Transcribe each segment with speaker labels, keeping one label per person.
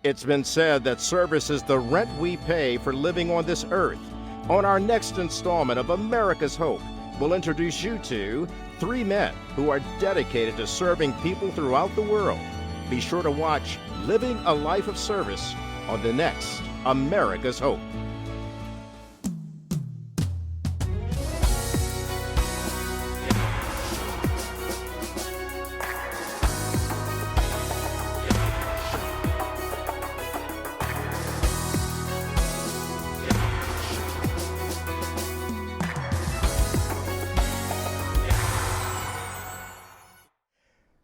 Speaker 1: It's been said that service is the rent we pay for living on this earth. On our next installment of America's Hope, we'll introduce you to three men who are dedicated to serving people throughout the world. Be sure to watch Living a Life of Service on the next America's Hope.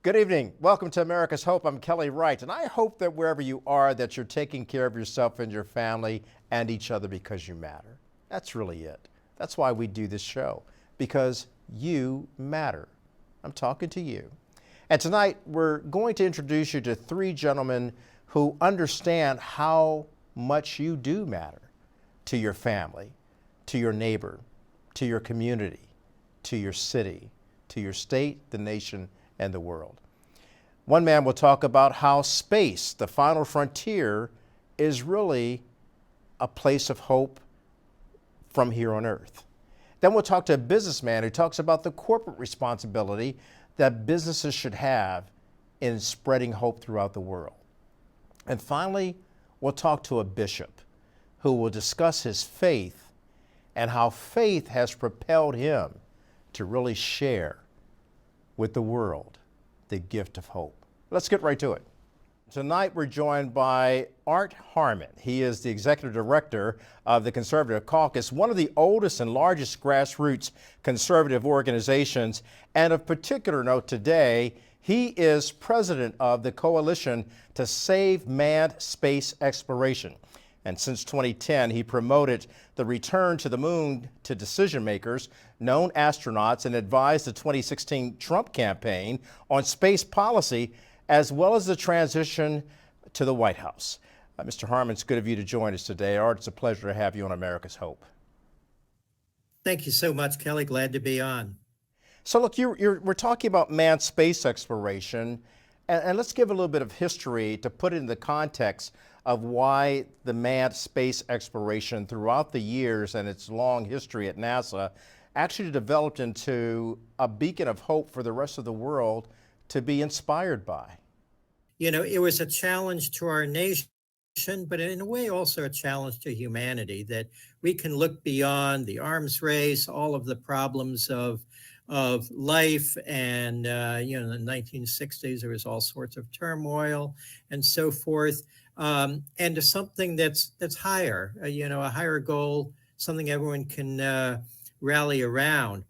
Speaker 1: Good evening. Welcome to America's Hope. I'm Kelly Wright, and I hope that wherever you are, that you're taking care of yourself and your family and each other because you matter. That's really it. That's why we do this show, because you matter. I'm talking to you. And tonight, we're going to introduce you to three gentlemen who understand how much you do matter to your family, to your neighbor, to your community, to your city, to your state, the nation, and the world. One man will talk about how space, the final frontier, is really a place of hope from here on earth. Then we'll talk to a businessman who talks about the corporate responsibility that businesses should have in spreading hope throughout the world. And finally, we'll talk to a bishop who will discuss his faith and how faith has propelled him to really share with the world the gift of hope. Let's get right to it. Tonight we're joined by Art Harman. He is the executive director of the Conservative Caucus, one of the oldest and largest grassroots conservative organizations. And of particular note today, he is president of the Coalition to Save Manned Space Exploration. And since 2010, he promoted the return to the moon to decision makers, known astronauts, and advised the 2016 Trump campaign on space policy, as well as the transition to the White House. Mr. Harman, it's good of you to join us today. Art, it's a pleasure to have you on America's Hope.
Speaker 2: Thank you so much, Kelly. Glad to be on.
Speaker 1: So look, we're talking about manned space exploration, and let's give a little bit of history to put it in the context of why the manned space exploration throughout the years and its long history at NASA actually developed into a beacon of hope for the rest of the world to be inspired by.
Speaker 2: You know, it was a challenge to our nation, but in a way also a challenge to humanity, that we can look beyond the arms race, all of the problems of life. And, in the 1960s, there was all sorts of turmoil and so forth. And to something that's higher, a higher goal, something everyone can rally around.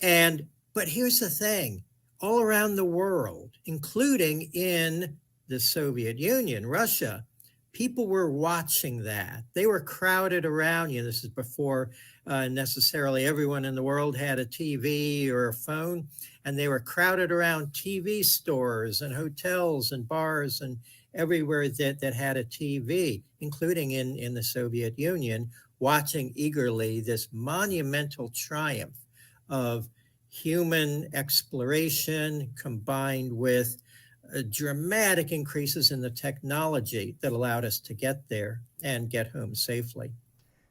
Speaker 2: But here's the thing, all around the world, including in the Soviet Union, Russia, people were watching that. They were crowded around. This is before necessarily everyone in the world had a TV or a phone, and they were crowded around TV stores and hotels and bars and everywhere that had a TV, including in the Soviet Union, watching eagerly this monumental triumph of human exploration combined with dramatic increases in the technology that allowed us to get there and get home safely.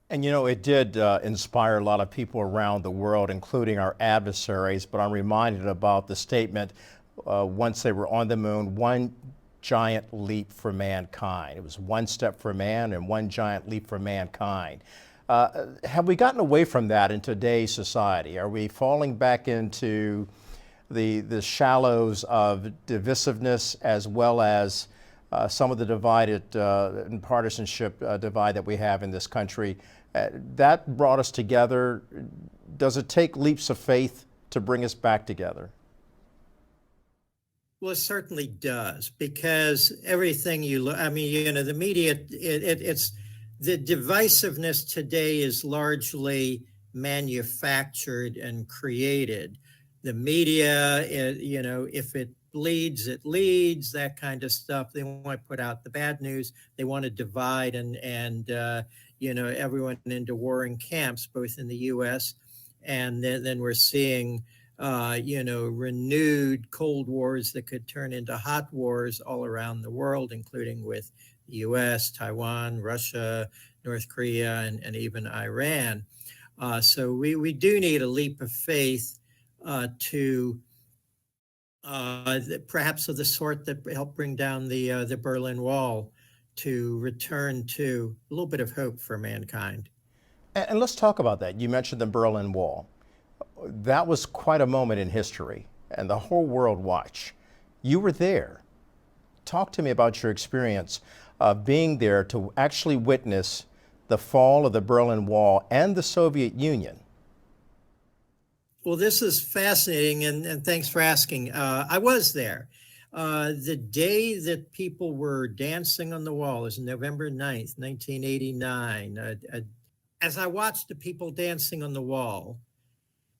Speaker 1: And it did inspire a lot of people around the world, including our adversaries. But I'm reminded about the statement once they were on the moon, one giant leap for mankind. It was one step for man and one giant leap for mankind. Have we gotten away from that in today's society? Are we falling back into the shallows of divisiveness, as well as some of the divided and partisanship divide that we have in this country? That brought us together. Does it take leaps of faith to bring us back together?
Speaker 2: Well, it certainly does, because everything the media, it's the divisiveness today is largely manufactured and created. The media, if it bleeds, it leads, that kind of stuff. They want to put out the bad news. They want to divide and everyone into warring camps, both in the U.S. and then we're seeing renewed Cold Wars that could turn into hot wars all around the world, including with US, Taiwan, Russia, North Korea, and even Iran. So we do need a leap of faith to perhaps of the sort that helped bring down the Berlin Wall, to return to a little bit of hope for mankind.
Speaker 1: And let's talk about that. You mentioned the Berlin Wall. That was quite a moment in history, and the whole world watched. You were there. Talk to me about your experience of being there to actually witness the fall of the Berlin Wall and the Soviet Union.
Speaker 2: Well, this is fascinating, and thanks for asking. I was there. The day that people were dancing on the wall is November 9th, 1989. As I watched the people dancing on the wall,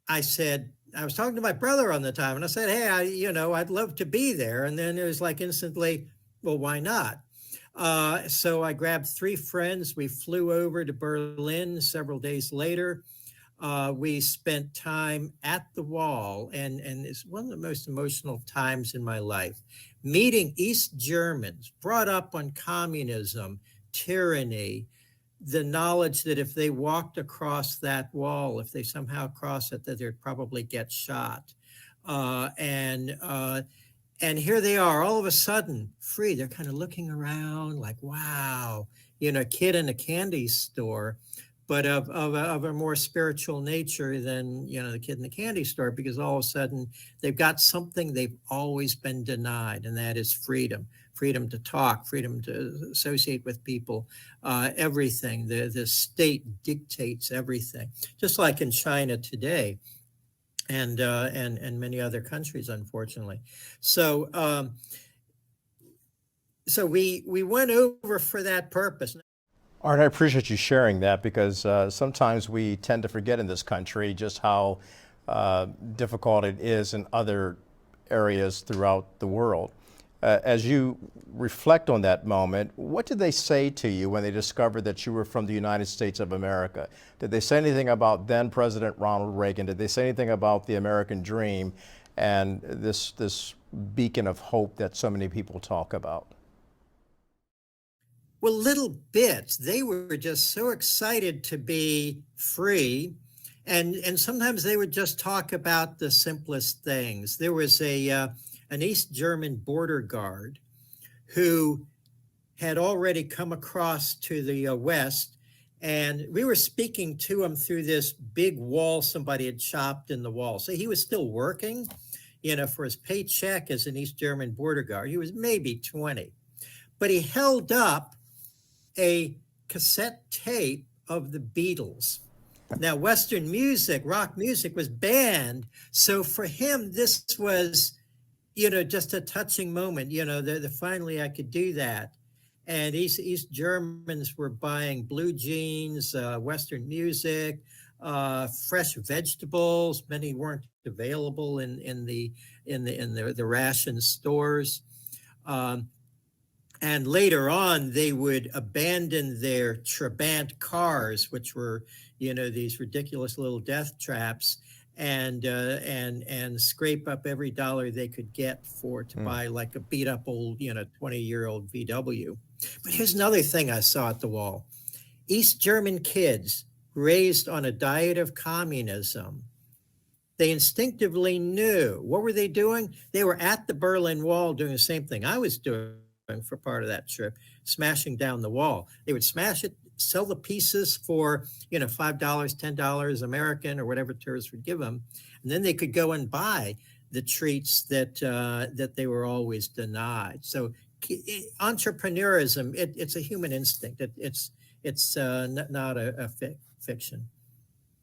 Speaker 2: I was talking to my brother on the time, and I said, hey, I'd love to be there. And then it was like instantly, well, why not? So I grabbed 3 friends. We flew over to Berlin several days later. We spent time at the wall, and it's one of the most emotional times in my life. Meeting East Germans brought up on communism, tyranny, the knowledge that if they walked across that wall, if they somehow cross it, that they'd probably get shot. And here they are, all of a sudden, free. They're kind of looking around like, wow, a kid in a candy store, but of a more spiritual nature than, the kid in the candy store, because all of a sudden they've got something they've always been denied, and that is freedom. Freedom to talk, freedom to associate with people, everything. The state dictates everything, just like in China today, and many other countries, unfortunately. So we went over for that purpose.
Speaker 1: Art, I appreciate you sharing that, because sometimes we tend to forget in this country just how difficult it is in other areas throughout the world. As you reflect on that moment, what did they say to you when they discovered that you were from the United States of America? Did they say anything about then President Ronald Reagan? Did they say anything about the American dream and this beacon of hope that so many people talk about?
Speaker 2: Well, little bits. They were just so excited to be free. And sometimes they would just talk about the simplest things. There was an East German border guard who had already come across to the West, and we were speaking to him through this big wall somebody had chopped in the wall. So he was still working, for his paycheck as an East German border guard. He was maybe 20, but he held up a cassette tape of the Beatles. Now, Western music, rock music, was banned. So for him, this was, just a touching moment. Finally I could do that. And East Germans were buying blue jeans, Western music, fresh vegetables. Many weren't available in the ration stores. And later on, they would abandon their Trabant cars, which were, these ridiculous little death traps, and scrape up every dollar they could get to buy like a beat up old, 20-year-old VW. But here's another thing I saw at the wall. East German kids raised on a diet of communism. They instinctively knew. What were they doing? They were at the Berlin Wall doing the same thing I was doing for part of that trip, smashing down the wall. They would smash it, sell the pieces for, $5, $10 American, or whatever tourists would give them. And then they could go and buy the treats that they were always denied. So entrepreneurism, it's a human instinct. It's not a fiction.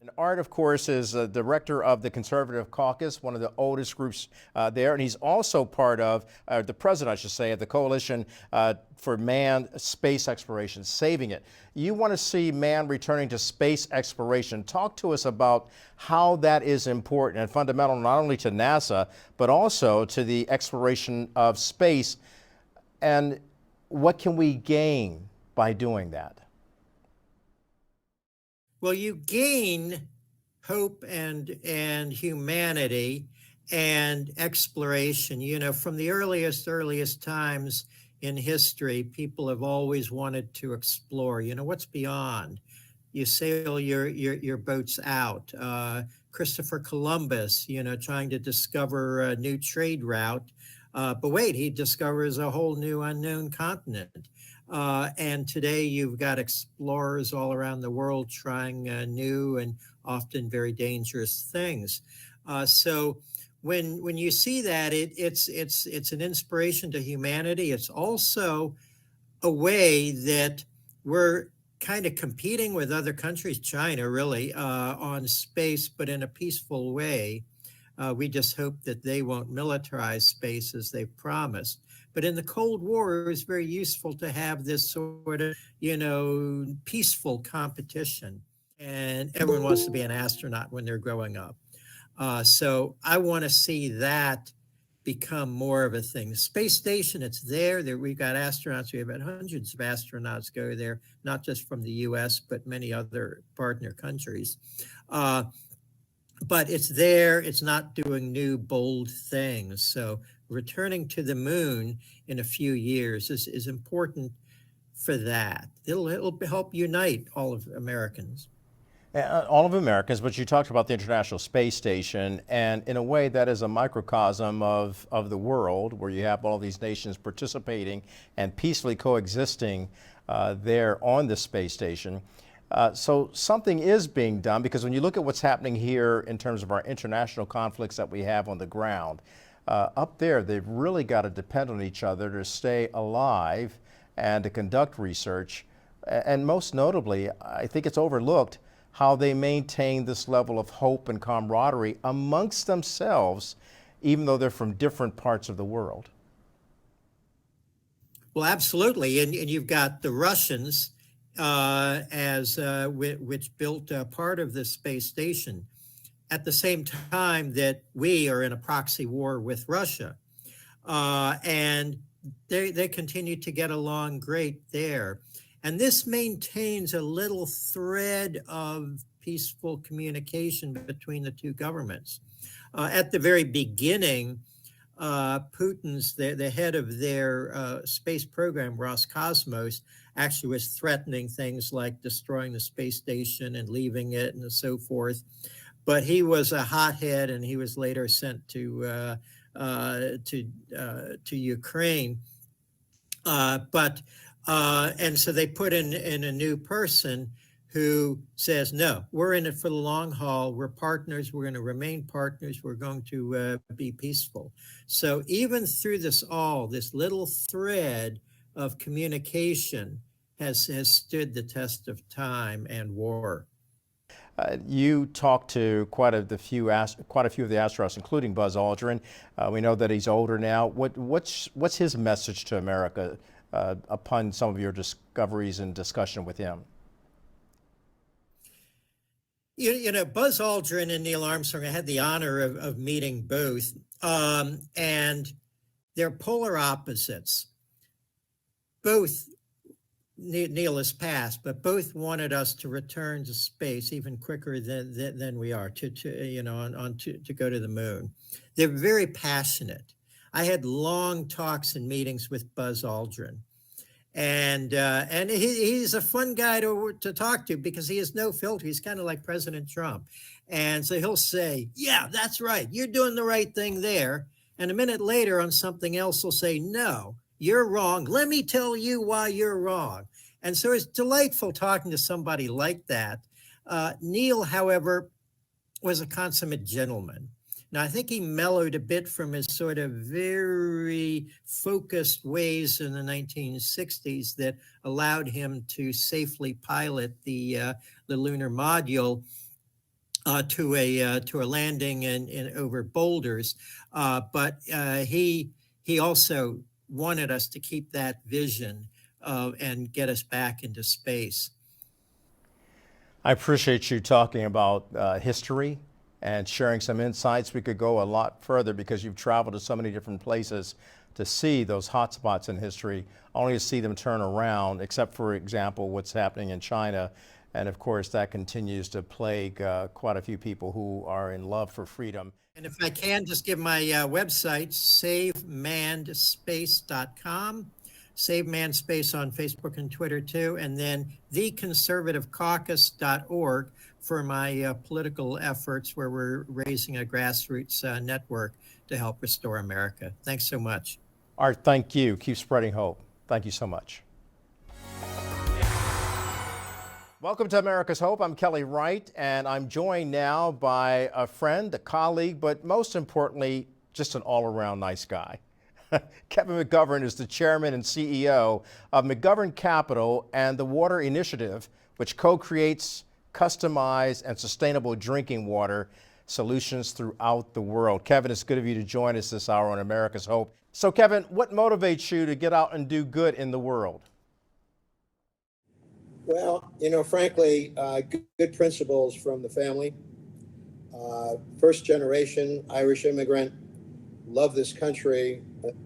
Speaker 1: And Art, of course, is director of the Conservative Caucus, one of the oldest groups there, and he's also part of, the president, I should say, of the Coalition for Manned Space Exploration, Saving It. You want to see man returning to space exploration. Talk to us about how that is important and fundamental not only to NASA, but also to the exploration of space, and what can we gain by doing that?
Speaker 2: Well, you gain hope and humanity and exploration. From the earliest times, in history, people have always wanted to explore, what's beyond. You sail your boats out. Christopher Columbus, trying to discover a new trade route. But wait, he discovers a whole new unknown continent. And today you've got explorers all around the world trying new and often very dangerous things. So when you see that, it's an inspiration to humanity. It's also a way that we're kind of competing with other countries, China really, on space, but in a peaceful way. We just hope that they won't militarize space as they've promised. But in the Cold War, it was very useful to have this sort of, peaceful competition. And everyone wants to be an astronaut when they're growing up. So I want to see that become more of a thing. The space station, it's there. We've got astronauts. We have had hundreds of astronauts go there, not just from the U.S., but many other partner countries. But it's there. It's not doing new, bold things. So returning to the moon in a few years is important for that. It'll help unite all of Americans.
Speaker 1: All of Americans, but you talked about the International Space Station, and in a way that is a microcosm of the world, where you have all these nations participating and peacefully coexisting there on the space station. So something is being done, because when you look at what's happening here in terms of our international conflicts that we have on the ground, up there they've really got to depend on each other to stay alive and to conduct research. And most notably, I think it's overlooked how they maintain this level of hope and camaraderie amongst themselves, even though they're from different parts of the world.
Speaker 2: Well, absolutely. And you've got the Russians, which built part of the space station at the same time that we are in a proxy war with Russia. And they continue to get along great there. And this maintains a little thread of peaceful communication between the two governments. At the very beginning, Putin's, the head of their space program, Roscosmos, actually was threatening things like destroying the space station and leaving it and so forth. But he was a hothead, and he was later sent to Ukraine. And so they put in a new person who says, no, we're in it for the long haul. We're partners. We're going to remain partners. We're going to be peaceful. So even through this little thread of communication has stood the test of time and war.
Speaker 1: You talked to quite a few of the astronauts, including Buzz Aldrin. We know that he's older now. What's his message to America upon some of your discoveries and discussion with him?
Speaker 2: Buzz Aldrin and Neil Armstrong, I had the honor of meeting both, and they're polar opposites. Both, Neil has passed, but both wanted us to return to space even quicker than we are to go to the moon. They're very passionate. I had long talks and meetings with Buzz Aldrin, and he's a fun guy to talk to, because he has no filter. He's kind of like President Trump, and so he'll say, "Yeah, that's right. You're doing the right thing there," and a minute later on something else he'll say, "No, you're wrong. Let me tell you why you're wrong." And so it's delightful talking to somebody like that. Neil, however, was a consummate gentleman. Now, I think he mellowed a bit from his sort of very focused ways in the 1960s that allowed him to safely pilot the lunar module to a landing in over boulders. But he also wanted us to keep that vision and get us back into space.
Speaker 1: I appreciate you talking about history and sharing some insights. We could go a lot further, because you've traveled to so many different places to see those hot spots in history, only to see them turn around, except for example, what's happening in China. And of course, that continues to plague quite a few people who are in love for freedom.
Speaker 2: And if I can just give my website, savemannedspace.com. Save Man Space on Facebook and Twitter too, and then theconservativecaucus.org for my political efforts where we're raising a grassroots network to help restore America. Thanks so much.
Speaker 1: Art, thank you. Keep spreading hope. Thank you so much. Welcome to America's Hope. I'm Kelly Wright, and I'm joined now by a friend, a colleague, but most importantly, just an all-around nice guy. Kevin McGovern is the chairman and CEO of McGovern Capital and the Water Initiative, which co-creates customized and sustainable drinking water solutions throughout the world. Kevin, it's good of you to join us this hour on America's Hope. So, Kevin, what motivates you to get out and do good in the world?
Speaker 3: Well, frankly, good principles from the family. First generation Irish immigrant, love this country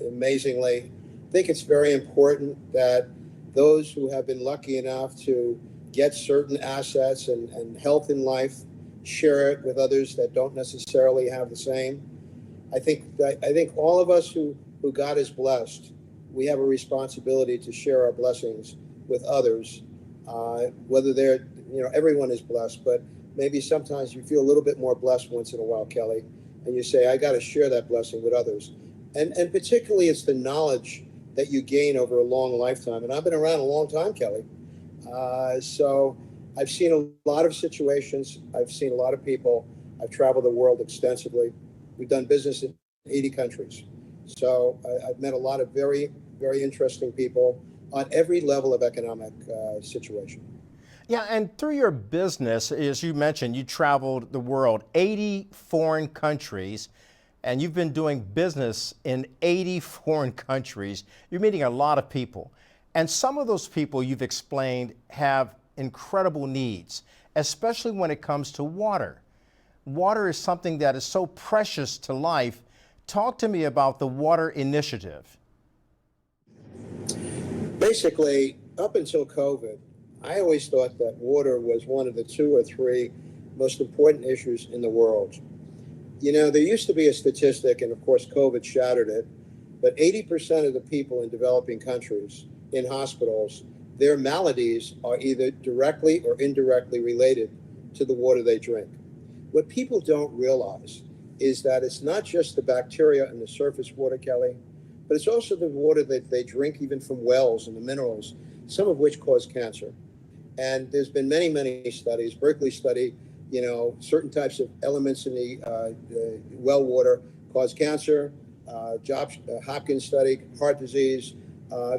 Speaker 3: amazingly. I think it's very important that those who have been lucky enough to get certain assets and health in life share it with others that don't necessarily have the same. I think all of us who God has blessed, we have a responsibility to share our blessings with others. Whether they're, everyone is blessed, but maybe sometimes you feel a little bit more blessed once in a while, Kelly, and you say, I got to share that blessing with others. And particularly it's the knowledge that you gain over a long lifetime. And I've been around a long time, Kelly. So I've seen a lot of situations. I've seen a lot of people. I've traveled the world extensively. We've done business in 80 countries. So I've met a lot of very, very interesting people on every level of economic situation.
Speaker 1: Yeah, and through your business, as you mentioned, you traveled the world, 80 foreign countries, and you've been doing business in 80 foreign countries. You're meeting a lot of people. And some of those people you've explained have incredible needs, especially when it comes to water. Water is something that is so precious to life. Talk to me about the Water Initiative.
Speaker 3: Basically, up until COVID, I always thought that water was one of the 2 or 3 most important issues in the world. There used to be a statistic, and of course COVID shattered it, but 80% of the people in developing countries, in hospitals, their maladies are either directly or indirectly related to the water they drink. What people don't realize is that it's not just the bacteria in the surface water, Kelly, but it's also the water that they drink even from wells and the minerals, some of which cause cancer. And there's been many, many studies. Berkeley study, certain types of elements in the well water cause cancer. Hopkins study, heart disease,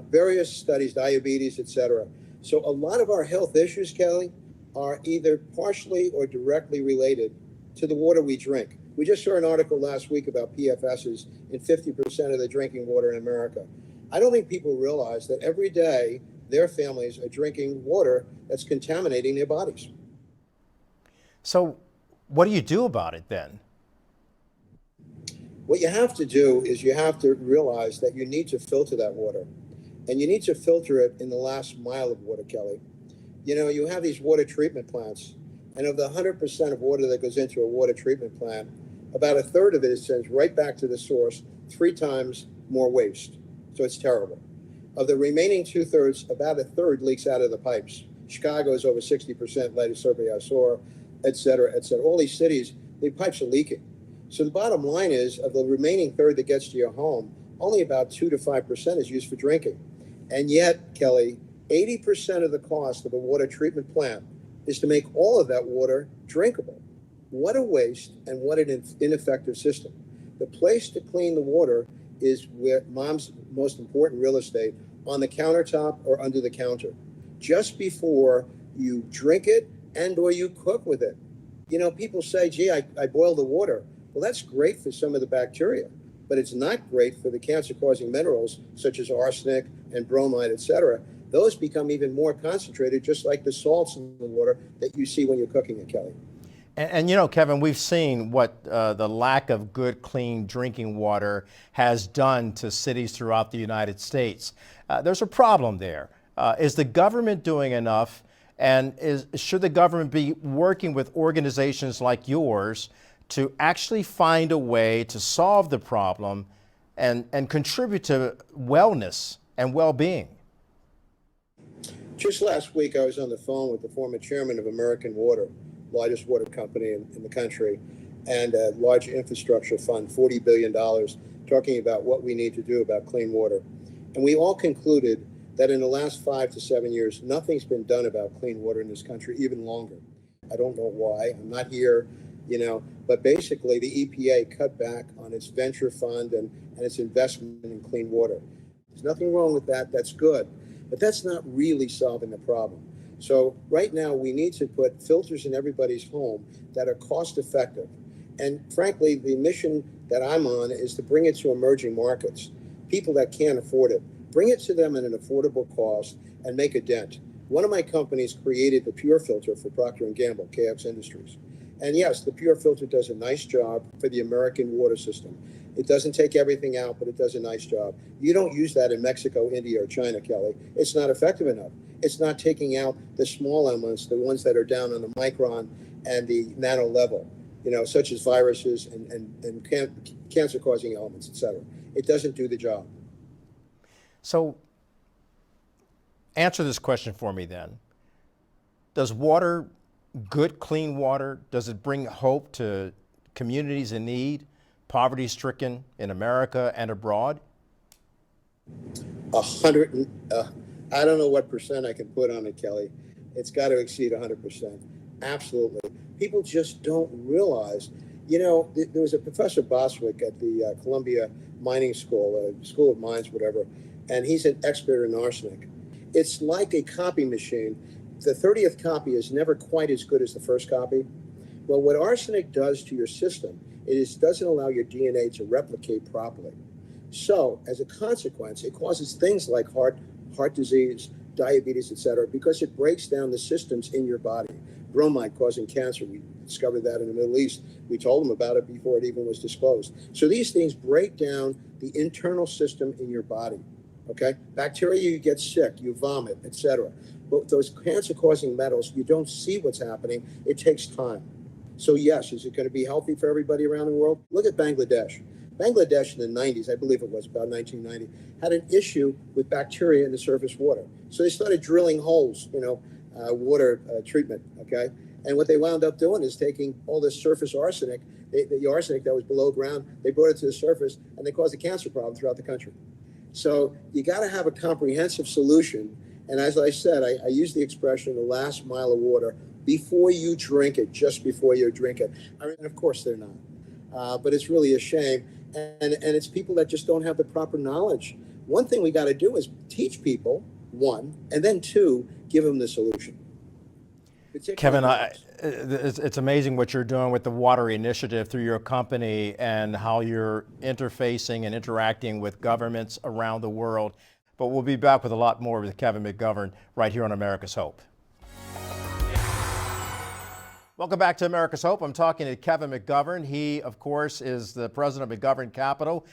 Speaker 3: various studies, diabetes, etc. So a lot of our health issues, Kelly, are either partially or directly related to the water we drink. We just saw an article last week about PFSs in 50% of the drinking water in America. I don't think people realize that every day their families are drinking water that's contaminating their bodies.
Speaker 1: So what do you do about it then?
Speaker 3: What you have to do is you have to realize that you need to filter that water. And you need to filter it in the last mile of water, Kelly. You have these water treatment plants, and of the 100% of water that goes into a water treatment plant, about 1/3 of it is sent right back to the source, 3 times more waste. So it's terrible. Of the remaining 2/3, about 1/3 leaks out of the pipes. Chicago is over 60% lead, Sur, et cetera, et cetera. All these cities, the pipes are leaking. So the bottom line is, of the remaining 1/3 that gets to your home, only about 2 to 5% is used for drinking. And yet, Kelly, 80% of the cost of a water treatment plant is to make all of that water drinkable. What a waste and what an ineffective system. The place to clean the water is where mom's most important real estate, on the countertop or under the counter, just before you drink it and or you cook with it. People say, gee, I boil the water. Well, that's great for some of the bacteria, but it's not great for the cancer-causing minerals such as arsenic and bromide, et cetera. Those become even more concentrated, just like the salts in the water that you see when you're cooking it, Kelly.
Speaker 1: And Kevin, we've seen what the lack of good, clean drinking water has done to cities throughout the United States. There's a problem there. Is the government doing enough? And should the government be working with organizations like yours to actually find a way to solve the problem and contribute to wellness and well-being.
Speaker 3: Just last week, I was on the phone with the former chairman of American Water, largest water company in the country, and a large infrastructure fund, $40 billion, talking about what we need to do about clean water. And we all concluded that in the last 5 to 7 years, nothing's been done about clean water in this country, even longer. I don't know why. I'm not here, but basically the EPA cut back on its venture fund and its investment in clean water. There's nothing wrong with that. That's good. But that's not really solving the problem. So right now we need to put filters in everybody's home that are cost effective. And frankly, the mission that I'm on is to bring it to emerging markets, people that can't afford it. Bring it to them at an affordable cost and make a dent. One of my companies created the Pure Filter for Procter & Gamble, KX Industries. And yes, the Pure Filter does a nice job for the American water system. It doesn't take everything out, but it does a nice job. You don't use that in Mexico, India, or China, Kelly. It's not effective enough. It's not taking out the small elements, the ones that are down on the micron and the nano level, such as viruses and cancer-causing elements, et cetera. It doesn't do the job.
Speaker 1: So answer this question for me then. Does water, good, clean water, does it bring hope to communities in need, poverty-stricken in America and abroad?
Speaker 3: I don't know what percent I can put on it, Kelly. It's got to exceed 100%. Absolutely. People just don't realize. There was a Professor Boswick at the Columbia Mining School, School of Mines, whatever, and he's an expert in arsenic. It's like a copy machine. The 30th copy is never quite as good as the first copy. Well, what arsenic does to your system is doesn't allow your DNA to replicate properly. So, as a consequence, it causes things like heart disease, diabetes, etc., because it breaks down the systems in your body. Bromide causing cancer. We discovered that in the Middle East. We told them about it before it even was disclosed. So these things break down the internal system in your body. Okay? Bacteria, you get sick, you vomit, etc. But those cancer-causing metals, you don't see what's happening. It takes time. So yes, is it going to be healthy for everybody around the world? Look at Bangladesh. Bangladesh in the 90s, I believe it was about 1990, had an issue with bacteria in the surface water. So they started drilling holes, water treatment, okay? And what they wound up doing is taking all this surface arsenic, the arsenic that was below ground, they brought it to the surface, and they caused a cancer problem throughout the country. So you got to have a comprehensive solution. And as I said, I use the expression, the last mile of water, before you drink it, just before you drink it. I mean, of course they're not. But it's really a shame. And it's people that just don't have the proper knowledge. One thing we got to do is teach people, 1, and then 2, give them the solution.
Speaker 1: Kevin, it's amazing what you're doing with the Water Initiative through your company and how you're interfacing and interacting with governments around the world. But we'll be back with a lot more with Kevin McGovern right here on America's Hope. Welcome back to America's Hope. I'm talking to Kevin McGovern. He, of course, is the president of McGovern Capital,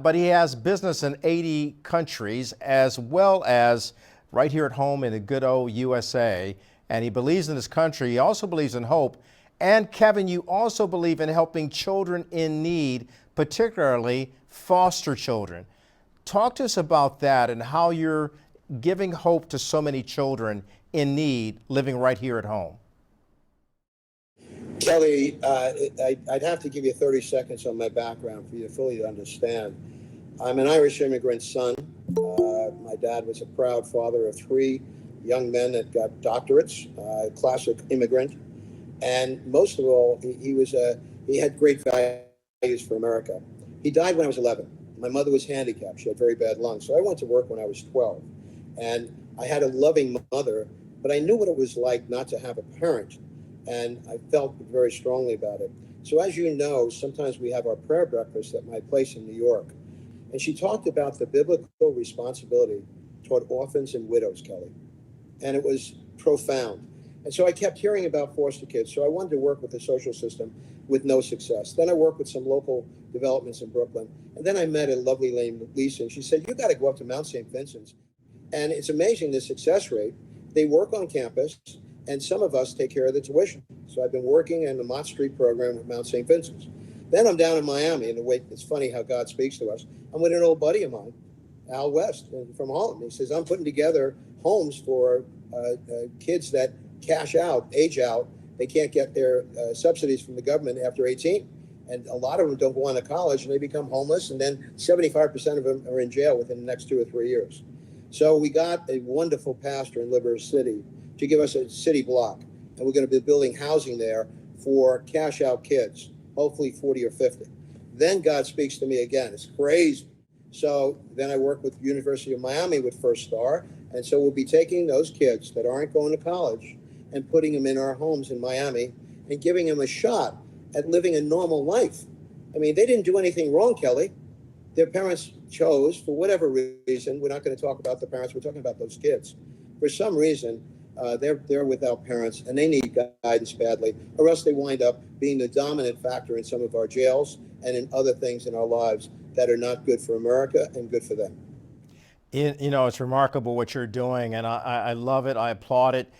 Speaker 1: but he has business in 80 countries as well as right here at home in the good old USA. And he believes in his country. He also believes in hope. And Kevin, you also believe in helping children in need, particularly foster children. Talk to us about that and how you're giving hope to so many children in need living right here at home.
Speaker 3: Kelly, I'd have to give you 30 seconds on my background for you to fully understand. I'm an Irish immigrant son. My dad was a proud father of 3 young men that got doctorates, classic immigrant. And most of all, he had great values for America. He died when I was 11. My mother was handicapped. She had very bad lungs. So I went to work when I was 12. And I had a loving mother, but I knew what it was like not to have a parent. And I felt very strongly about it. So as you know, sometimes we have our prayer breakfast at my place in New York. And she talked about the biblical responsibility toward orphans and widows, Kelly. And it was profound. And so I kept hearing about foster kids. So I wanted to work with the social system with no success. Then I worked with some local developments in Brooklyn. And then I met a lovely lady, Lisa, and she said, you got to go up to Mount St. Vincent's. And it's amazing the success rate. They work on campus, and some of us take care of the tuition. So I've been working in the Mott Street program with Mount St. Vincent's. Then I'm down in Miami, and it's funny how God speaks to us. I'm with an old buddy of mine, Al West from Harman. He says, I'm putting together homes for kids that age out. They can't get their subsidies from the government after 18. And a lot of them don't go on to college and they become homeless. And then 75% of them are in jail within the next 2 or 3 years. So we got a wonderful pastor in Liberty City to give us a city block. And we're going to be building housing there for cash out kids, hopefully 40 or 50. Then God speaks to me again. It's crazy. So then I work with University of Miami with First Star. And so we'll be taking those kids that aren't going to college and putting them in our homes in Miami and giving them a shot at living a normal life. I mean, they didn't do anything wrong, Kelly. Their parents chose, for whatever reason, we're not going to talk about the parents, we're talking about those kids. For some reason, they're without parents and they need guidance badly, or else they wind up being the dominant factor in some of our jails and in other things in our lives that are not good for America and good for them.
Speaker 1: You know, it's remarkable what you're doing, and I love it. I applaud it.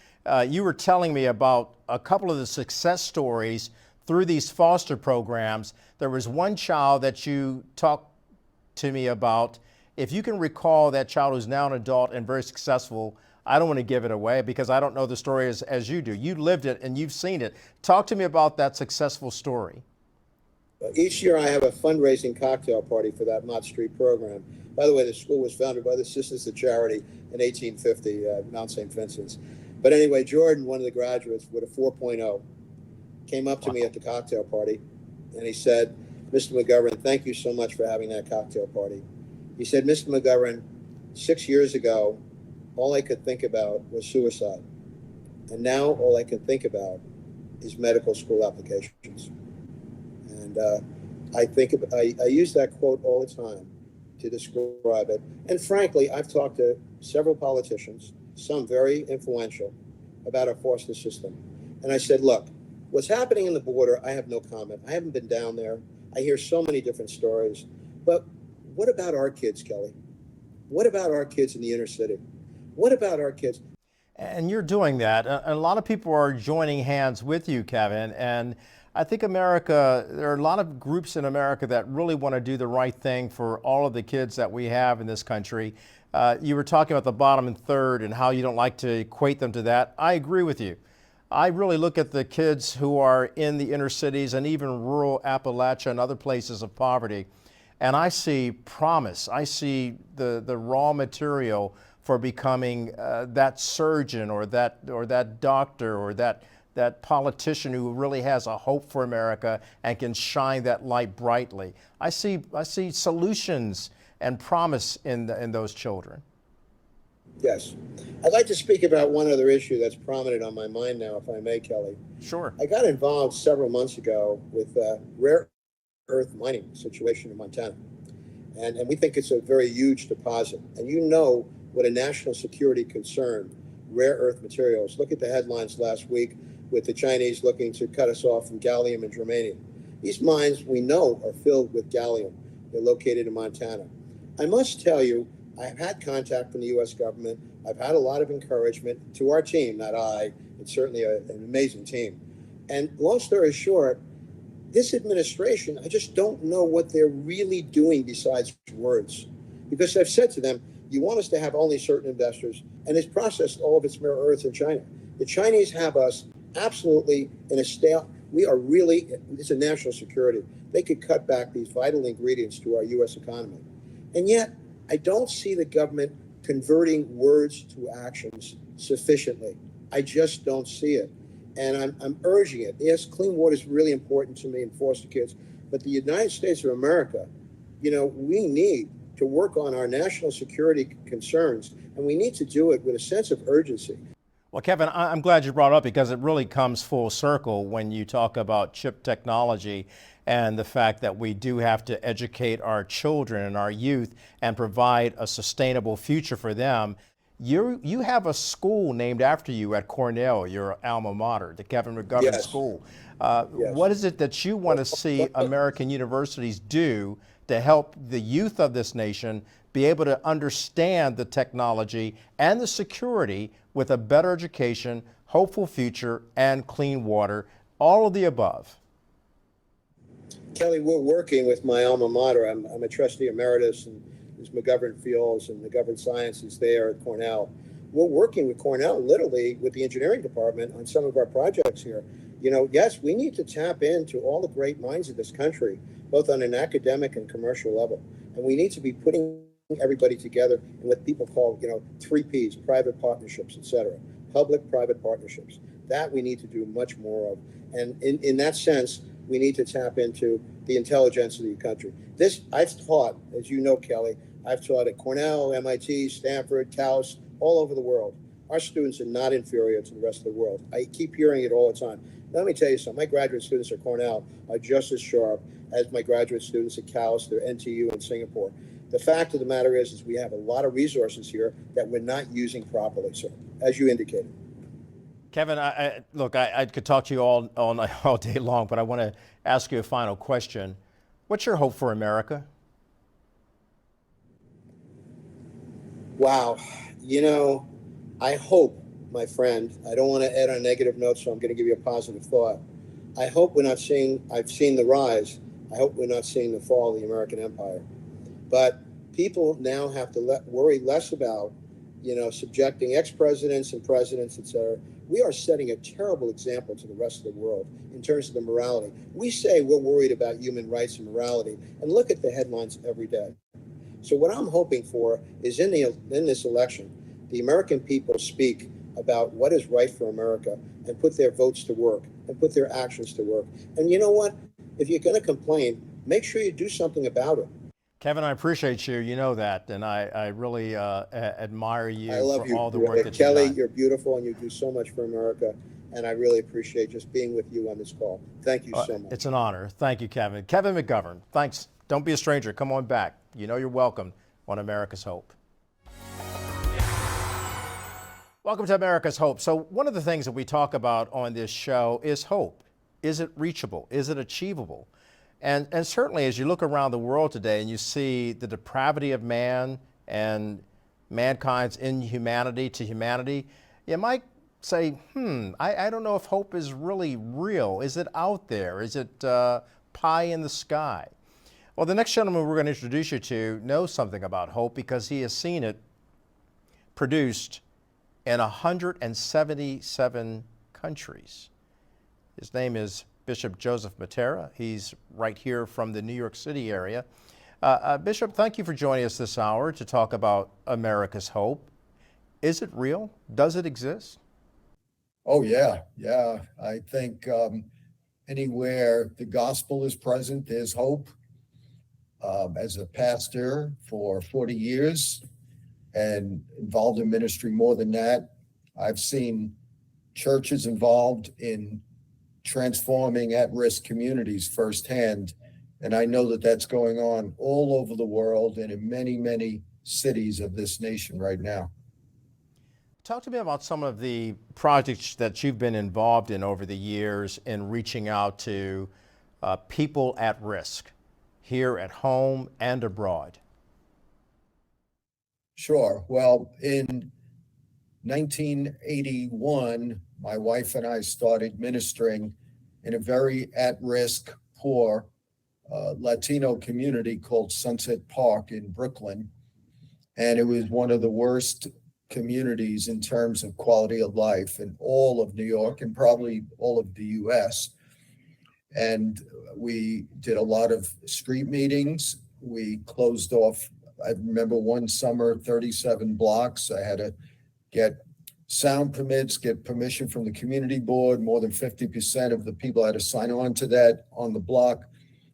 Speaker 1: You were telling me about a couple of the success stories through these foster programs. There was one child that you talked to me about. If you can recall that child who's now an adult and very successful, I don't want to give it away because I don't know the story as you do. You lived it and you've seen it. Talk to me about that successful story.
Speaker 3: Each year I have a fundraising cocktail party for that Mott Street program. By the way, the school was founded by the Sisters of Charity in 1850, Mount St. Vincent's. But anyway, Jordan, one of the graduates with a 4.0, came up to me at the cocktail party and he said, Mr. McGovern, thank you so much for having that cocktail party. He said, Mr. McGovern, 6 years ago, all I could think about was suicide. And now all I can think about is medical school applications. And I use that quote all the time to describe it. And frankly, I've talked to several politicians, some very influential, about our foster system. And I said, look, what's happening in the border, I have no comment. I haven't been down there. I hear so many different stories. But what about our kids, Kelly? What about our kids in the inner city? What about our kids?
Speaker 1: And you're doing that. A lot of people are joining hands with you, Kevin. And I think America, there are a lot of groups in America that really want to do the right thing for all of the kids that we have in this country. You were talking about the bottom and third and how you don't like to equate them to that. I agree with you. I really look at the kids who are in the inner cities and even rural Appalachia and other places of poverty, and I see promise. I see the raw material for becoming that surgeon or that doctor or that politician who really has a hope for America and can shine that light brightly. I see solutions and promise in those children.
Speaker 3: Yes. I'd like to speak about one other issue that's prominent on my mind now, if I may, Kelly.
Speaker 1: Sure.
Speaker 3: I got involved several months ago with a rare earth mining situation in Montana. And we think it's a very huge deposit. And you know what a national security concern rare earth materials. Look at the headlines last week with the Chinese looking to cut us off from gallium and germanium. These mines, we know, are filled with gallium. They're located in Montana. I must tell you, I've had contact from the U.S. government. I've had a lot of encouragement to our team, not I. It's certainly an amazing team. And long story short, this administration, I just don't know what they're really doing besides words. Because I've said to them, you want us to have only certain investors, and it's processed all of its rare earths in China. The Chinese have us absolutely in a state. We are really, it's a national security. They could cut back these vital ingredients to our U.S. economy. And yet, I don't see the government converting words to actions sufficiently. I just don't see it. And I'm urging it. Yes, clean water is really important to me and foster kids, but the United States of America, you know, we need to work on our national security concerns, and we need to do it with a sense of urgency.
Speaker 1: Well, Kevin, I'm glad you brought it up because it really comes full circle when you talk about chip technology and the fact that we do have to educate our children and our youth and provide a sustainable future for them. You have a school named after you at Cornell, your alma mater, the Kevin McGovern
Speaker 3: Yes.
Speaker 1: School.
Speaker 3: Yes.
Speaker 1: What is it that you want to see American universities do to help the youth of this nation be able to understand the technology and the security with a better education, hopeful future, and clean water, all of the above?
Speaker 3: Kelly, we're working with my alma mater. I'm a trustee emeritus, and There's McGovern Fields and McGovern Sciences there at Cornell. We're working with Cornell, literally with the engineering department on some of our projects here. Yes, we need to tap into all the great minds of this country, both on an academic and commercial level. And we need to be putting everybody together in what people call, 3 Ps, private partnerships, et cetera, public-private partnerships. That we need to do much more of. And in that sense, we need to tap into the intelligence of the country. This, I've taught, as you know, Kelly, I've taught at Cornell, MIT, Stanford, Taos, all over the world. Our students are not inferior to the rest of the world. I keep hearing it all the time. Let me tell you something. My graduate students at Cornell are just as sharp as my graduate students at Taos, their NTU in Singapore. The fact of the matter is we have a lot of resources here that we're not using properly, sir, as you indicated.
Speaker 1: Kevin, I could talk to you all day long, but I want to ask you a final question. What's your hope for America?
Speaker 3: Wow. I hope, my friend, I don't want to add on a negative note, so I'm going to give you a positive thought. I hope I've seen the rise. I hope we're not seeing the fall of the American empire. But people now have to worry less about, subjecting ex-presidents and presidents, et cetera. We are setting a terrible example to the rest of the world in terms of the morality. We say we're worried about human rights and morality, and look at the headlines every day. So what I'm hoping for is in this election, the American people speak about what is right for America and put their votes to work and put their actions to work. And you know what? If you're going to complain, make sure you do something about it.
Speaker 1: Kevin, I appreciate you. You know that, and I really admire you for all the work that
Speaker 3: Kelly,
Speaker 1: you've done.
Speaker 3: You're beautiful, and you do so much for America, and I really appreciate just being with you on this call. Thank you so much.
Speaker 1: It's an honor. Thank you, Kevin. Kevin McGovern, thanks. Don't be a stranger. Come on back. You know you're welcome on America's Hope. Welcome to America's Hope. So one of the things that we talk about on this show is hope. Is it reachable? Is it achievable? And certainly as you look around the world today and you see the depravity of man and mankind's inhumanity to humanity, you might say, I don't know if hope is really real. Is it out there? Is it pie in the sky? Well, the next gentleman we're going to introduce you to knows something about hope because he has seen it produced in 177 countries. His name is Bishop Joseph Mattera. He's right here from the New York City area. Bishop, thank you for joining us this hour to talk about America's Hope. Is it real? Does it exist?
Speaker 4: Oh, yeah. I think anywhere the gospel is present, there's hope. As a pastor for 40 years and involved in ministry more than that, I've seen churches involved in transforming at-risk communities firsthand. And I know that that's going on all over the world and in many, many cities of this nation right now.
Speaker 1: Talk to me about some of the projects that you've been involved in over the years in reaching out to people at risk here at home and abroad.
Speaker 4: Sure. Well, in 1981, my wife and I started ministering in a very at-risk, poor Latino community called Sunset Park in Brooklyn. And it was one of the worst communities in terms of quality of life in all of New York and probably all of the US. And we did a lot of street meetings. We closed off, I remember one summer, 37 blocks. I had to get sound permits, get permission from the community board. More than 50% of the people had to sign on to that on the block.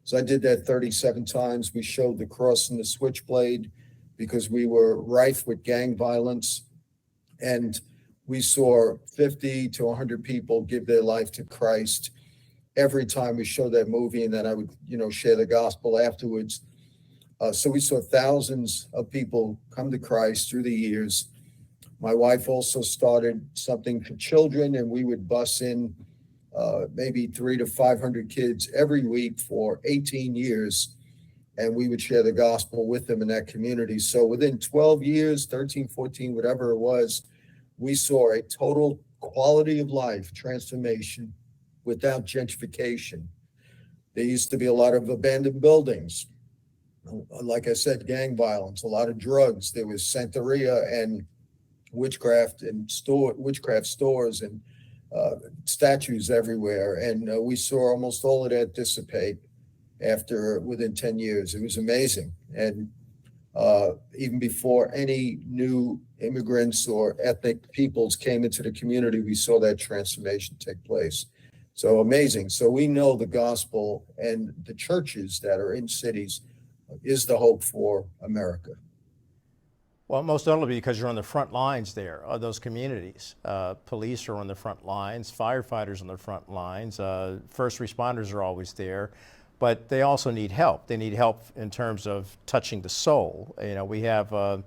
Speaker 4: So I did that 37 times. We showed the cross and the switchblade because we were rife with gang violence. And we saw 50 to 100 people give their life to Christ every time we showed that movie, and then I would, share the gospel afterwards. So we saw thousands of people come to Christ through the years. My wife also started something for children, and we would bus in maybe 300 to 500 kids every week for 18 years, and we would share the gospel with them in that community. So within 12 years, 13, 14, whatever it was, we saw a total quality of life transformation without gentrification. There used to be a lot of abandoned buildings. like I said, gang violence, a lot of drugs. There was Santeria and witchcraft stores and statues everywhere. And we saw almost all of that dissipate within 10 years. It was amazing. And even before any new immigrants or ethnic peoples came into the community, we saw that transformation take place. So amazing. So we know the gospel and the churches that are in cities is the hope for America.
Speaker 1: Well, most notably because you're on the front lines there of those communities. Police are on the front lines, firefighters on the front lines, first responders are always there, but they also need help. They need help in terms of touching the soul. You know, we have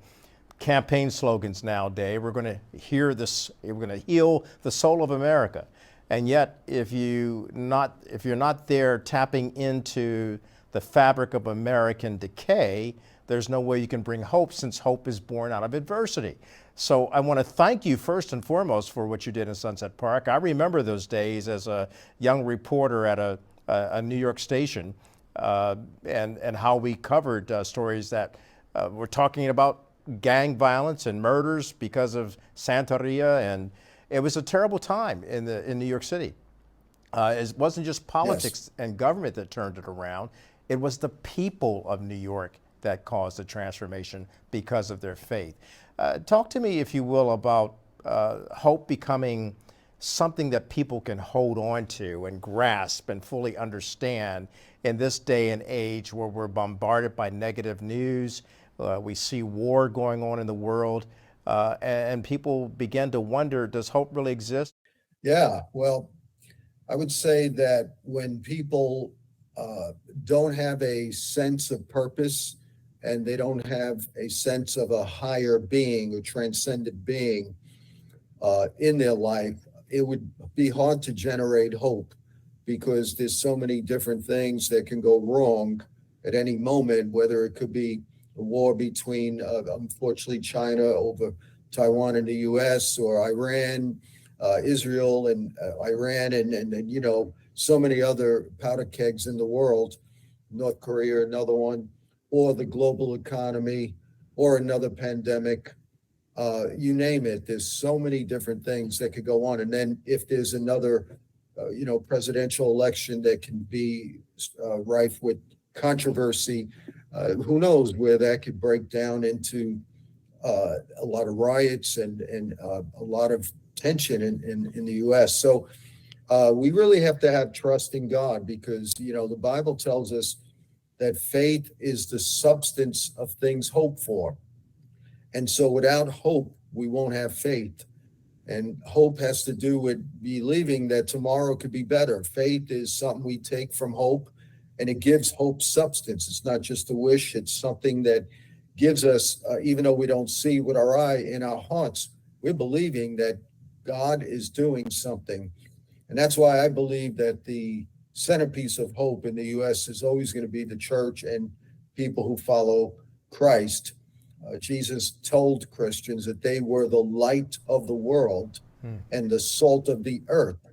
Speaker 1: campaign slogans nowadays. We're going to hear this. We're going to heal the soul of America, and yet if you're not there tapping into the fabric of American decay, there's no way you can bring hope, since hope is born out of adversity. So I want to thank you first and foremost for what you did in Sunset Park. I remember those days as a young reporter at a New York station, and how we covered stories that were talking about gang violence and murders because of Santeria, and it was a terrible time in New York City. It wasn't just politics and government that turned it around. It was the people of New York that caused the transformation because of their faith. Talk to me, if you will, about hope becoming something that people can hold on to and grasp and fully understand in this day and age where we're bombarded by negative news. We see war going on in the world, and people begin to wonder, does hope really exist?
Speaker 4: Yeah, well, I would say that when people don't have a sense of purpose and they don't have a sense of a higher being, a transcendent being in their life, it would be hard to generate hope, because there's so many different things that can go wrong at any moment, whether it could be a war between, unfortunately, China over Taiwan and the US, or Iran, Israel and Iran, and you know, so many other powder kegs in the world, North Korea, another one, or the global economy, or another pandemic. You name it. There's so many different things that could go on. And then if there's another, presidential election that can be rife with controversy, who knows where that could break down into a lot of riots and a lot of tension in the U.S. So we really have to have trust in God, because, the Bible tells us that faith is the substance of things hoped for. And so without hope, we won't have faith. And hope has to do with believing that tomorrow could be better. Faith is something we take from hope, and it gives hope substance. It's not just a wish. It's something that gives us, even though we don't see with our eye, in our hearts, we're believing that God is doing something. And that's why I believe that the centerpiece of hope in the U.S. is always going to be the church and people who follow Christ. Jesus told Christians that they were the light of the world and the salt of the earth.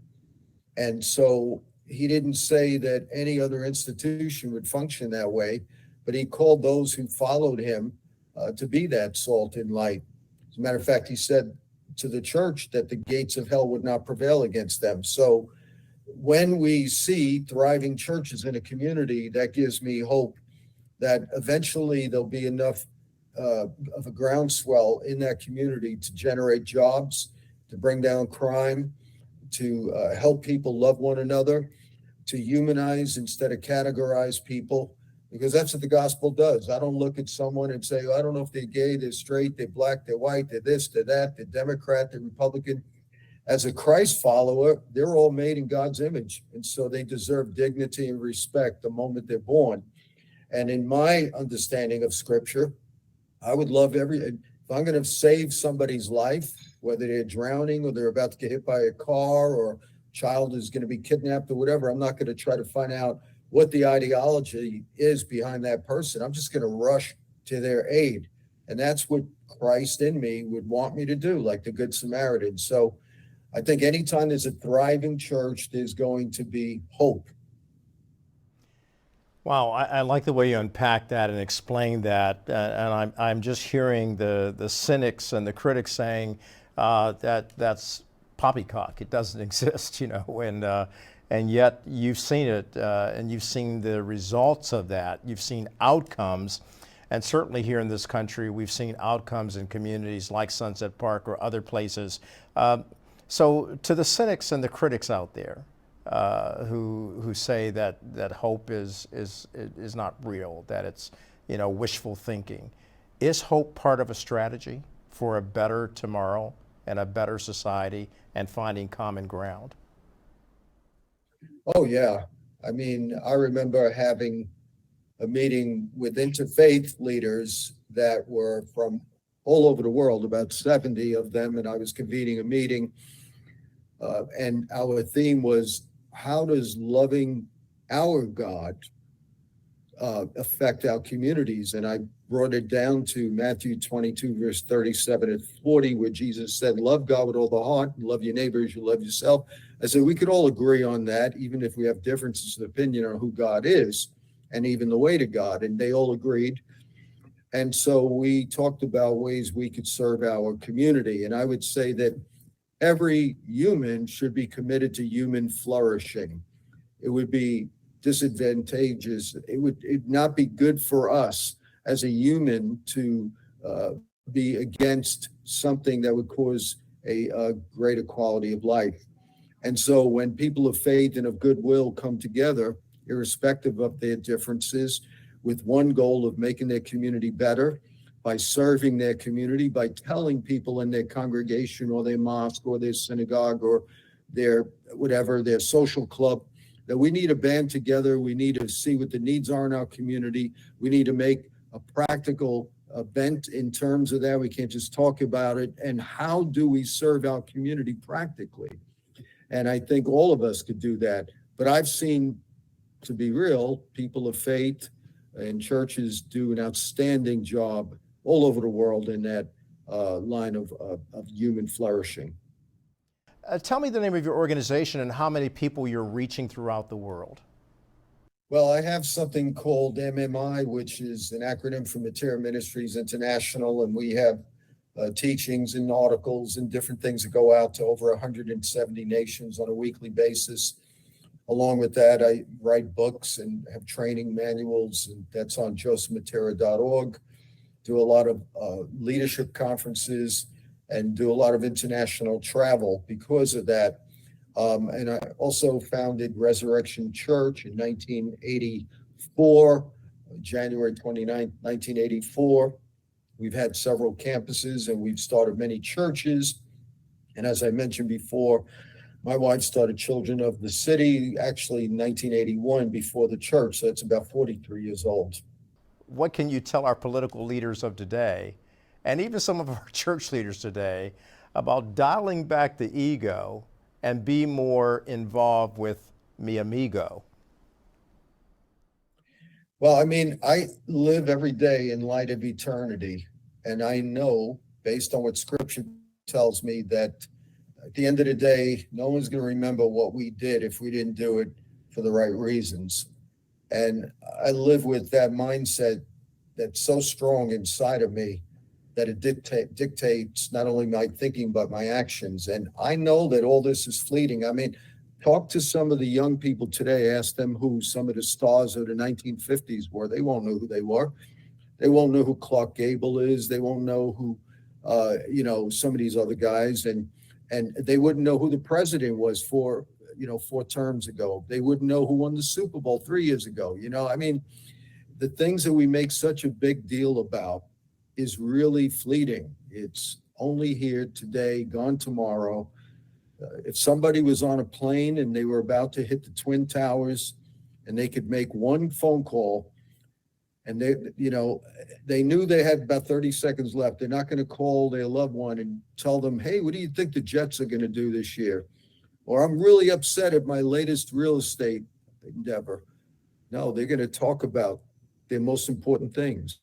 Speaker 4: And so he didn't say that any other institution would function that way, but he called those who followed him to be that salt and light. As a matter of fact, he said to the church that the gates of hell would not prevail against them. So when we see thriving churches in a community, that gives me hope that eventually there'll be enough of a groundswell in that community to generate jobs, to bring down crime, to help people love one another, to humanize instead of categorize people, because that's what the gospel does. I don't look at someone and say, I don't know if they're gay, they're straight, they're black, they're white, they're this, they're that, they're Democrat, they're Republican. As a Christ follower, they're all made in God's image. And so they deserve dignity and respect the moment they're born. And in my understanding of scripture, I would love if I'm going to save somebody's life, whether they're drowning or they're about to get hit by a car or a child is going to be kidnapped or whatever, I'm not going to try to find out what the ideology is behind that person. I'm just going to rush to their aid. And that's what Christ in me would want me to do, like the Good Samaritan. So I think anytime there's a thriving church, there's going to be hope.
Speaker 1: Wow, I like the way you unpack that and explain that. And I'm just hearing the cynics and the critics saying that that's poppycock. It doesn't exist, and yet you've seen it, and you've seen the results of that. You've seen outcomes, and certainly here in this country, we've seen outcomes in communities like Sunset Park or other places. So to the cynics and the critics out there, who say that hope is not real, that it's wishful thinking. Is hope part of a strategy for a better tomorrow and a better society and finding common ground?
Speaker 4: Oh, yeah. I mean, I remember having a meeting with interfaith leaders that were from all over the world, about 70 of them, and I was convening a meeting. And our theme was, how does loving our God affect our communities? And I brought it down to Matthew 22, verse 37 and 40, where Jesus said, love God with all the heart, and love your neighbor as you love yourself. I said, we could all agree on that, even if we have differences of opinion on who God is and even the way to God. And they all agreed. And so we talked about ways we could serve our community. And I would say that every human should be committed to human flourishing. It would be disadvantageous. It would not be good for us as a human to be against something that would cause a greater quality of life. And so when people of faith and of goodwill come together, irrespective of their differences, with one goal of making their community better, by serving their community, by telling people in their congregation or their mosque or their synagogue or their whatever, their social club, that we need to band together. We need to see what the needs are in our community. We need to make a practical bent in terms of that. We can't just talk about it. And how do we serve our community practically? And I think all of us could do that. But I've seen, to be real, people of faith and churches do an outstanding job all over the world in that line of human flourishing.
Speaker 1: Tell me the name of your organization and how many people you're reaching throughout the world.
Speaker 4: Well, I have something called MMI, which is an acronym for Mattera Ministries International, and we have teachings and articles and different things that go out to over 170 nations on a weekly basis. Along with that, I write books and have training manuals, and that's on josephmattera.org. Do a lot of leadership conferences and do a lot of international travel because of that. And I also founded Resurrection Church in 1984, January 29th, 1984. We've had several campuses and we've started many churches. And as I mentioned before, my wife started Children of the City, actually in 1981 before the church. So it's about 43 years old.
Speaker 1: What can you tell our political leaders of today, and even some of our church leaders today, about dialing back the ego and be more involved with mi amigo?
Speaker 4: Well, I mean, I live every day in light of eternity, and I know, based on what Scripture tells me, that at the end of the day, no one's going to remember what we did if we didn't do it for the right reasons. And I live with that mindset that's so strong inside of me that it dictates not only my thinking, but my actions. And I know that all this is fleeting. I mean, talk to some of the young people today, ask them who some of the stars of the 1950s were. They won't know who they were. They won't know who Clark Gable is. They won't know who, some of these other guys. And they wouldn't know who the president was for 4 terms ago. They wouldn't know who won the Super Bowl 3 years ago. I mean, the things that we make such a big deal about is really fleeting. It's only here today, gone tomorrow. If somebody was on a plane and they were about to hit the Twin Towers and they could make one phone call and they knew they had about 30 seconds left, they're not going to call their loved one and tell them, hey, what do you think the Jets are going to do this year? Or I'm really upset at my latest real estate endeavor. No, they're going to talk about their most important things,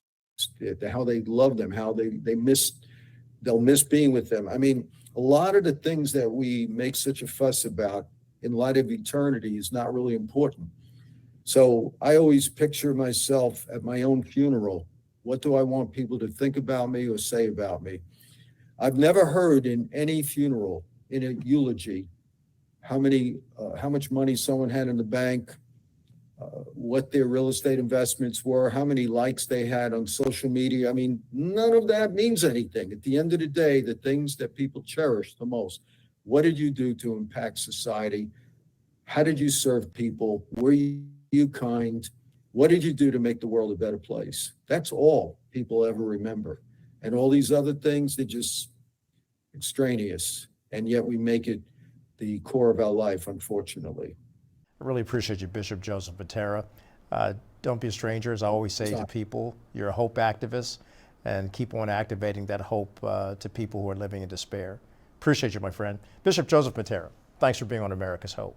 Speaker 4: how they love them, how they'll miss being with them. I mean, a lot of the things that we make such a fuss about in light of eternity is not really important. So I always picture myself at my own funeral. What do I want people to think about me or say about me? I've never heard in any funeral, in a eulogy, how much money someone had in the bank, what their real estate investments were, how many likes they had on social media. I mean, none of that means anything. At the end of the day, the things that people cherish the most, what did you do to impact society? How did you serve people? Were you kind? What did you do to make the world a better place? That's all people ever remember. And all these other things, they're just extraneous. And yet we make it the core of our life, unfortunately.
Speaker 1: I really appreciate you, Bishop Joseph Mattera. Don't be a stranger, as I always say to people. You're a hope activist, and keep on activating that hope to people who are living in despair. Appreciate you, my friend. Bishop Joseph Mattera, thanks for being on America's Hope.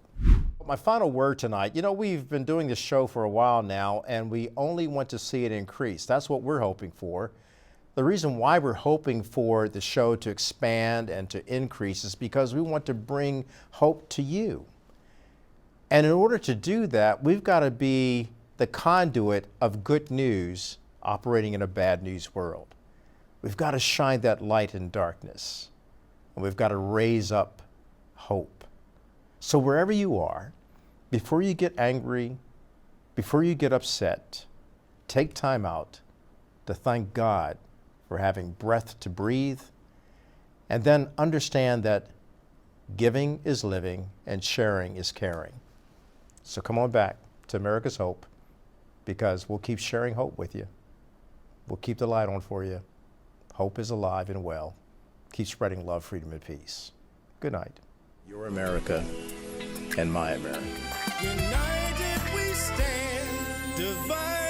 Speaker 1: My final word tonight, we've been doing this show for a while now, and we only want to see it increase. That's what we're hoping for. The reason why we're hoping for the show to expand and to increase is because we want to bring hope to you. And in order to do that, we've got to be the conduit of good news operating in a bad news world. We've got to shine that light in darkness, and we've got to raise up hope. So wherever you are, before you get angry, before you get upset, take time out to thank God for having breath to breathe, and then understand that giving is living and sharing is caring. So come on back to America's Hope, because we'll keep sharing hope with you. We'll keep the light on for you. Hope is alive and well. Keep spreading love, freedom, and peace. Good night. Your America and my America.
Speaker 5: United we stand, divided